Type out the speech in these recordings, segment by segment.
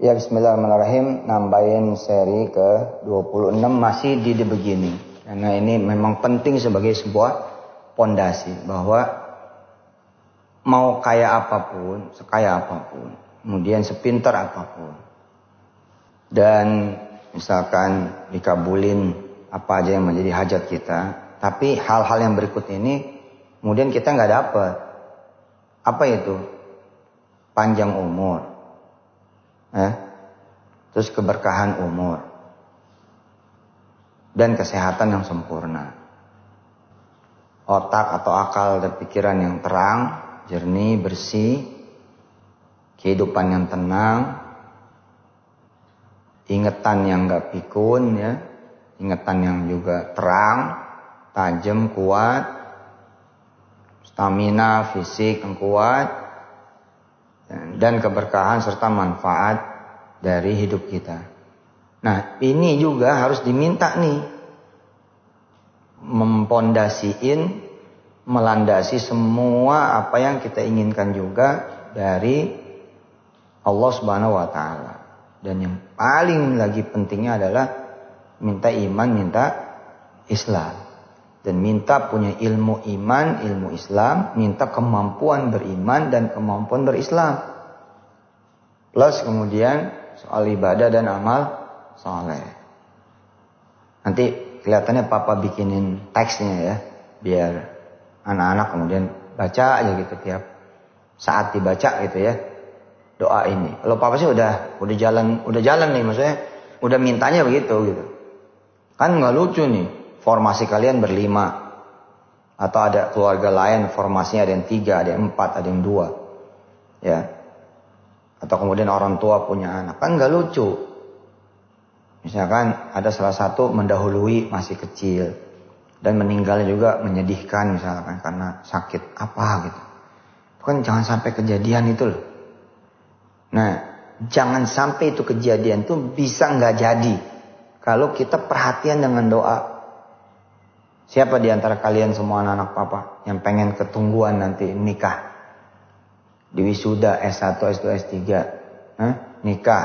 Ya, bismillahirrahmanirrahim. Nambahin seri ke-26 masih di The Beginning. Karena ini memang penting sebagai sebuah pondasi bahwa mau kaya apapun, sekaya apapun, kemudian sepintar apapun, dan misalkan dikabulin apa aja yang menjadi hajat kita, tapi hal-hal yang berikut ini kemudian kita nggak dapat. Apa itu? Panjang umur, terus keberkahan umur dan kesehatan yang sempurna, otak atau akal dan pikiran yang terang, jernih, bersih, kehidupan yang tenang, ingatan yang gak pikun, ya, ingatan yang juga terang, tajam, kuat, stamina fisik yang kuat, dan keberkahan serta manfaat dari hidup kita. Nah, ini juga harus diminta nih, mempondasiin, melandasi semua apa yang kita inginkan juga dari Allah Subhanahu wa Ta'ala. Dan yang paling lagi pentingnya adalah minta iman, minta Islam, dan minta punya ilmu iman, ilmu Islam, minta kemampuan beriman dan kemampuan berislam, plus kemudian soal ibadah dan amal soleh. Nanti kelihatannya papa bikinin teksnya ya, biar anak-anak kemudian baca aja gitu tiap saat dibaca gitu ya, doa ini. Kalau papa sih udah jalan nih, maksudnya udah mintanya begitu gitu. Kan nggak lucu nih, formasi kalian berlima, atau ada keluarga lain formasinya ada yang 3, ada yang 4, ada yang 2, ya. Atau kemudian orang tua punya anak, kan nggak lucu. Misalkan ada salah satu mendahului masih kecil dan meninggalnya juga menyedihkan misalkan karena sakit apa gitu. Itu kan jangan sampai kejadian itu loh. Nah, jangan sampai itu kejadian tuh bisa nggak jadi kalau kita perhatian dengan doa. Siapa di antara kalian semua anak-anak papa yang pengen ketungguan nanti nikah? Di wisuda S1, S2, S3, nikah,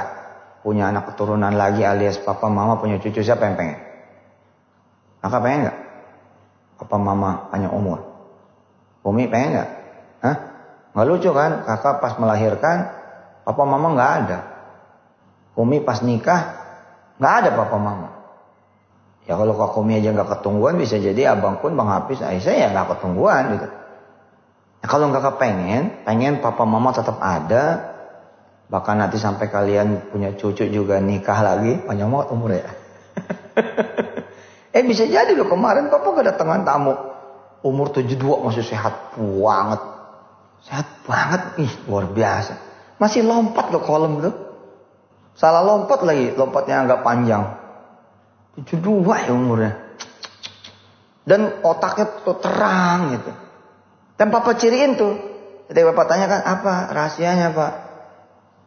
punya anak keturunan lagi alias papa mama punya cucu, siapa yang pengen? Kakak pengen nggak? Papa mama panjang umur. Umi pengen nggak? Nggak lucu kan? Kakak pas melahirkan papa mama nggak ada. Umi pas nikah nggak ada papa mama. Ya kalau Kak Umi aja nggak ketungguan, bisa jadi abang pun, Bang Hafiz, Aisyah ya nggak ketungguan gitu. Nah, kalau nggak pengen papa mama tetap ada, bahkan nanti sampai kalian punya cucu juga nikah lagi, panjang banget umur ya. Bisa jadi loh, kemarin papa kedatangan tamu umur 72 masih sehat banget. Sehat banget, luar biasa. Masih lompat ke kolam tuh. Salah lompat lagi, lompatnya agak panjang. 72 ya umurnya. Dan otaknya tuh terang gitu. Dan papa ciriin tuh. Jadi bapak tanyakan, apa rahasianya pak?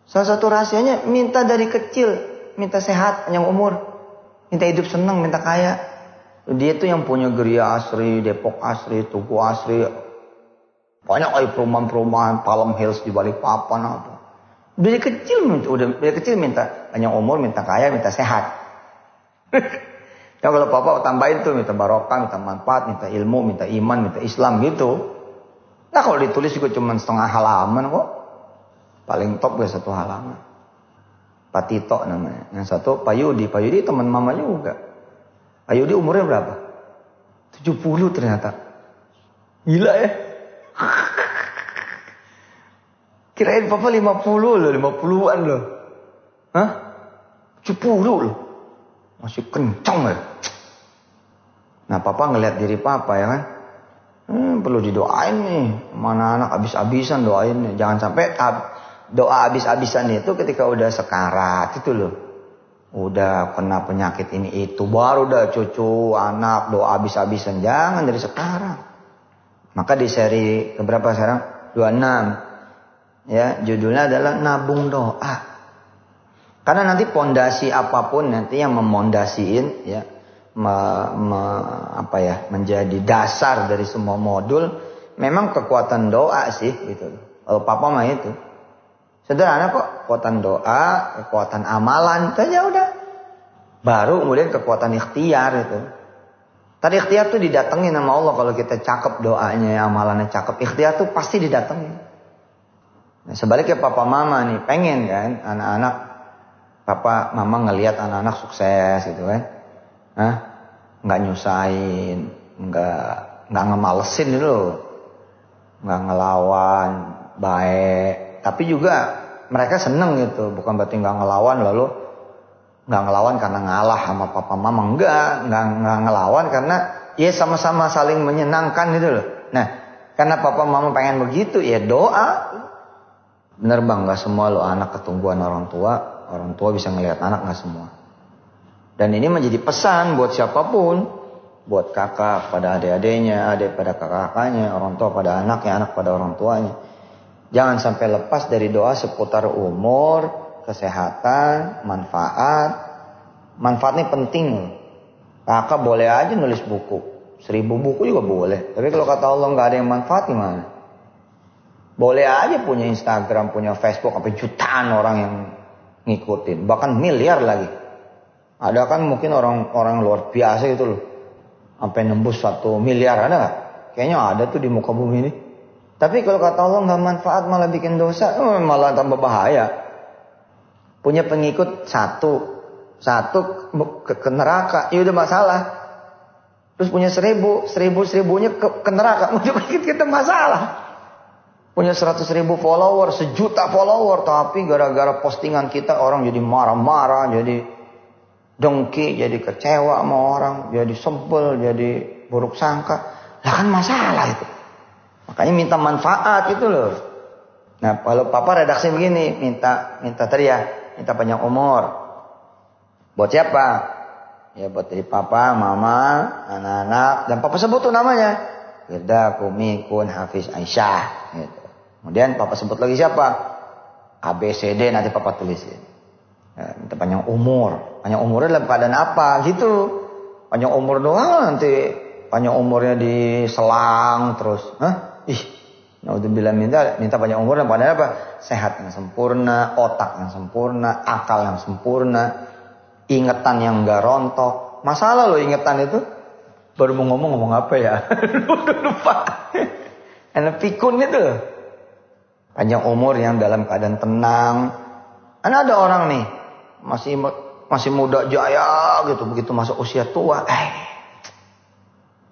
Salah satu rahasianya minta dari kecil. Minta sehat, panjang umur. Minta hidup senang, minta kaya. Dia tuh yang punya Geria Asri, Depok Asri, Tugu Asri. Banyak lagi perumahan-perumahan, Palm Hills di Balikpapan apa. Dari kecil minta panjang umur, minta kaya, minta sehat. Ya kalau papa tambahin tuh minta barokah, minta manfaat, minta ilmu, minta iman, minta Islam gitu. Nah kalau ditulis juga cuma setengah halaman kok. Paling top ya 1 halaman. Pak Tito namanya. Yang satu Pak Yudi teman mama juga. Pak Yudi umurnya berapa? 70 ternyata. Gila ya. Kirain papa 50 loh, 50-an loh. 70 loh. Masih kencang ya. Nah papa ngeliat diri papa ya kan. Perlu didoain nih. Mana anak abis-abisan doain nih. Jangan sampai doa abis-abisan itu ketika udah sekarat itu loh. Udah kena penyakit ini itu. Baru udah cucu, anak doa abis-abisan. Jangan dari sekarang. Maka di seri keberapa sekarang? 26. Ya, judulnya adalah nabung doa. Karena nanti pondasi apapun nanti yang memondasiin ya. Menjadi dasar dari semua modul memang kekuatan doa sih gitu. Kalau papa mah itu Sederhana kok, kekuatan doa, kekuatan amalan, itu aja udah. Baru kemudian kekuatan ikhtiar itu. Tadi ikhtiar tuh didatengin sama Allah kalau kita cakep doanya, amalannya cakep. Ikhtiar tuh pasti didatengin. Nah, sebaliknya papa mama nih pengen kan anak-anak, papa mama ngelihat anak-anak sukses gitu kan. Nggak nyusahin, nggak ngemalesin dulu, nggak ngelawan, baik. Tapi juga mereka seneng gitu, bukan berarti nggak ngelawan lalu nggak ngelawan karena ngalah sama papa mama, nggak ngelawan karena ya sama-sama saling menyenangkan gitu loh. Nah, karena papa mama pengen begitu, ya doa. Bener bang, nggak semua lo anak ketumbuhan orang tua bisa ngelihat anak, nggak semua. Dan ini menjadi pesan buat siapapun, buat kakak pada adik-adiknya, adik pada kakak-kakaknya, orang tua pada anaknya, anak pada orang tuanya. Jangan sampai lepas dari doa seputar umur, kesehatan, manfaat. Manfaat ini penting. Kakak boleh aja nulis buku. 1000 buku juga boleh. Tapi kalau kata Allah nggak ada yang manfaat gimana? Boleh aja punya Instagram, punya Facebook, sampai jutaan orang yang ngikutin. Bahkan miliar lagi. Ada kan mungkin orang luar biasa gitu loh. Sampai nembus 1 miliar, ada nggak? Kayaknya ada tuh di muka bumi ini. Tapi kalau kata Allah nggak manfaat, malah bikin dosa, malah tambah bahaya. Punya pengikut satu ke neraka, ya udah masalah. Terus punya 1000 ke neraka, udah kita masalah. Punya 100.000 follower, 1.000.000 follower, tapi gara-gara postingan kita orang jadi marah-marah, jadi dengki, jadi kecewa sama orang, jadi sebel, jadi buruk sangka. Lah kan masalah itu. Makanya minta manfaat itu loh. Nah, kalau papa redaksi begini, minta tadi ya, minta panjang umur. Buat siapa? Ya buat dari papa, mama, anak-anak, dan papa sebut tuh namanya. Firda, Kumi, Kun, Hafiz, Aisyah. Gitu. Kemudian papa sebut lagi siapa? A, B, C, D, nanti papa tulisin. Ya, minta panjang umur. Panjang umurnya dalam keadaan apa? Gitu. Panjang umur doang nanti panjang umurnya diselang terus. Naudzubillah, minta panjang umur dan pada apa? Sehat yang sempurna, otak yang sempurna, akal yang sempurna, ingatan yang enggak rontok. Masalah loh ingatan itu. Baru mau ngomong apa ya? Udah lupa. Enak pikun itu. Panjang umur yang dalam keadaan tenang. Ada orang nih masih muda jaya gitu, begitu masuk usia tua,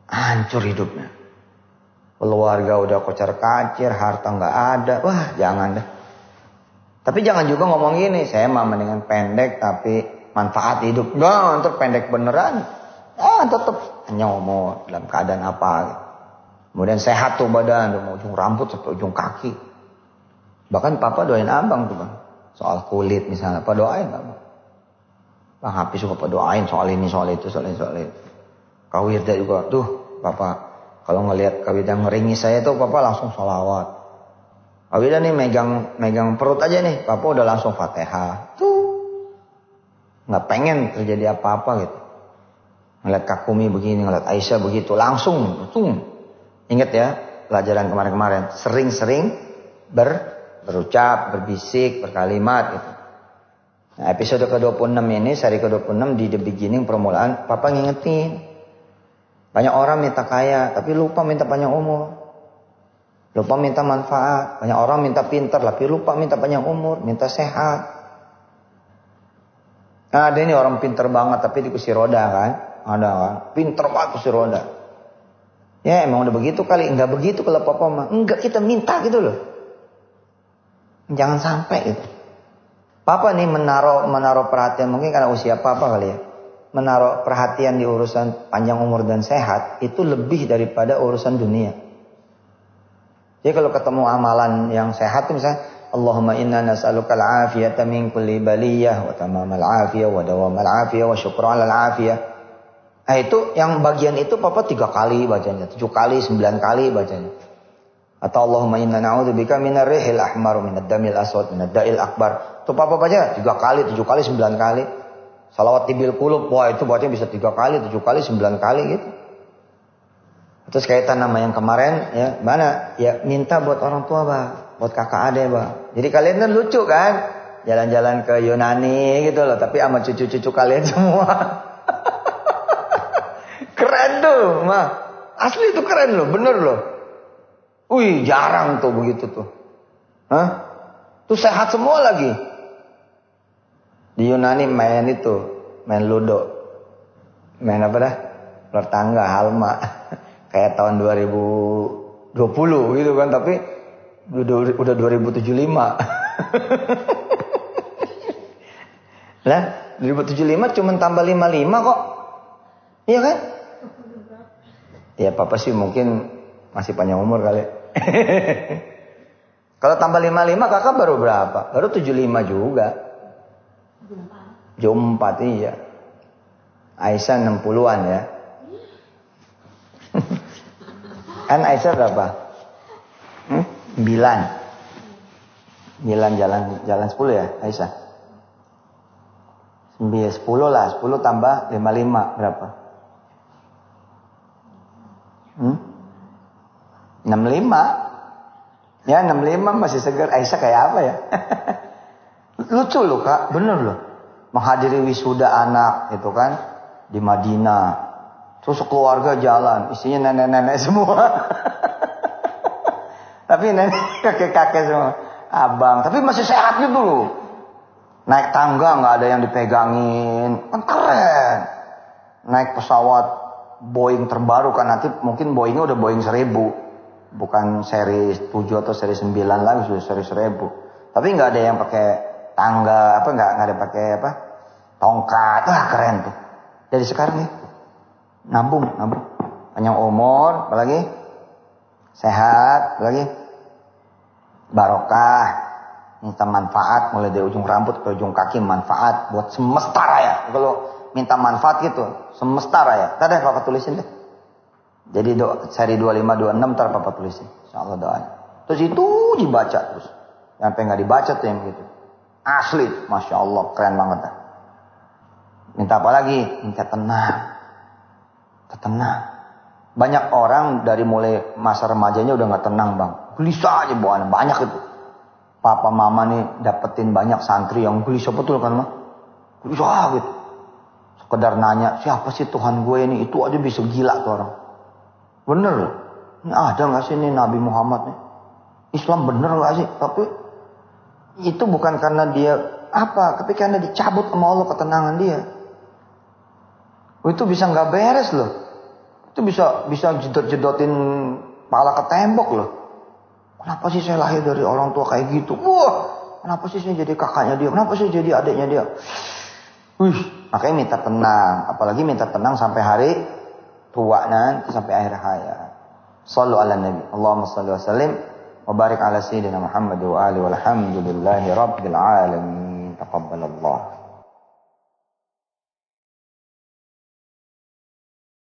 hancur hidupnya. Keluarga udah kocar-kacir, harta nggak ada. Wah, jangan deh. Tapi jangan juga ngomong gini, saya mah mendingan pendek tapi manfaat hidup. Enggak, ntar pendek beneran. Tetap hanya ngomong dalam keadaan apa. Kemudian sehat tuh badan, dari ujung rambut sampai ujung kaki. Bahkan papa doain abang tuh bang. Soal kulit misalnya, apa doain abang. Bang Hafiz juga apa doain soal ini, soal itu, soal itu. Kak Wirda juga, tuh papa. Kalau ngelihat Kak Wirda ngeringi saya tuh, papa langsung sholawat. Kak Wirda nih megang perut aja nih, papa udah langsung Fatihah. Tuh, nggak pengen terjadi apa-apa gitu. Ngeliat Kak Kumi begini, ngeliat Aisyah begitu, langsung. Ingat ya, pelajaran kemarin-kemarin. Sering-sering berucap, berbisik, berkalimat gitu. Nah, episode ke-26 ini, seri ke-26 di the beginning permulaan, papa ngingetin. Banyak orang minta kaya, tapi lupa minta panjang umur. Lupa minta manfaat. Banyak orang minta pintar, tapi lupa minta panjang umur, minta sehat. Nah, ada ini orang pintar banget, tapi di kursi roda kan. Ada kan, pintar banget kursi roda. Ya emang udah begitu kali, enggak begitu kalau papa mah. Enggak, kita minta gitu loh. Jangan sampai gitu. Papa nih menaruh perhatian, mungkin karena usia papa kali ya. Menaruh perhatian di urusan panjang umur dan sehat itu lebih daripada urusan dunia. Jadi kalau ketemu amalan yang sehat itu misalnya Allahumma inna nas'aluka al-afiyata min kulli baliyah wa tamamal afiyah wa dawamal afiyah wa syukra alal afiyah. Nah itu yang bagian itu papa 3 kali bacanya, 7 kali, 9 kali bacanya. Atau Allahumma inna na'udzubika minar rihil ahmar minad damil aswad minad da'il akbar. Itu papa baca 3 kali, 7 kali, 9 kali. Salawat tibil kulub, wah itu bacanya bisa 3 kali, 7 kali, 9 kali gitu. Terus kaitan nama yang kemarin, ya mana? Ya minta buat orang tua bang. buat kakak ade bang. Jadi kalian kan lucu kan, jalan-jalan ke Yunani gitu loh, tapi sama cucu-cucu kalian semua. Keren tuh, mah. Asli itu keren loh, bener loh. Wih, jarang tuh begitu tuh. Hah? Tuh sehat semua lagi. Di Yunani main itu, main ludo. Main apa dah? Ular tangga, halma. Kayak tahun 2020 gitu kan, tapi udah 2075. Lah, 2075 cuma tambah 55 kok. Iya kan? Ya papa sih mungkin masih panjang umur kali. Kalau tambah 55 kakak baru berapa? Baru 75 juga. Jum 4 iya. Aisyah 60-an ya. Kan Aisyah berapa? 9. 9 jalan 10 ya Aisyah. 10 lah, 10 tambah 55 berapa? 65. Ya 65 masih segar. Aisyah kayak apa ya? Lucu loh kak, bener loh. Menghadiri wisuda anak itu kan di Madinah. Terus keluarga jalan, isinya nenek-nenek semua. Tapi nenek kakek-kakek semua. Abang, tapi masih sehat gitu loh. Naik tangga nggak ada yang dipegangin, kan keren. Naik pesawat Boeing terbaru kan, nanti mungkin Boeingnya udah Boeing 1000, bukan seri 7 atau seri 9 lagi, sudah seri 1000. Tapi nggak ada yang pakai tangga, nggak ada pakai tongkat. Wah keren tuh. Dari sekarang nih nabung, panjang umur, apalagi sehat, apalagi barokah, minta manfaat mulai dari ujung rambut ke ujung kaki, manfaat buat semesta raya. Kalau minta manfaat gitu, semesta raya. Tadi papa tulisin deh. Jadi seri 2526 ntar papa tulisin. Insyaallah doanya. Terus itu dibaca terus. Sampai nggak dibaca tuh yang gitu. Asli, masya Allah, keren banget dah. Minta apa lagi? Minta tenang. Tenang. Banyak orang dari mulai masa remajanya udah nggak tenang bang. Gelisah aja bawaan. Banyak itu. Papa mama nih dapetin banyak santri yang gelisah betul kan mah. Gelisah gitu. Sekedar nanya, siapa sih Tuhan gue ini? Itu aja bisa gila tuh orang. Bener loh. Ini ada gak sih nih Nabi Muhammad nih? Islam bener gak sih? Tapi itu bukan karena dia tapi karena dicabut sama Allah ketenangan dia. Itu bisa gak beres loh. Itu bisa jedot-jedotin kepala ke tembok loh. Kenapa sih saya lahir dari orang tua kayak gitu? Wah, kenapa sih saya jadi kakaknya dia? Kenapa sih jadi adiknya dia? Makanya minta tenang, apalagi minta tenang sampai hari tua nanti, sampai akhir hayat. Shallu ala nabi. Allahumma shalli wa sallim wa barik ala sayyidina Muhammad wa alihi walhamdulillahi rabbil alamin.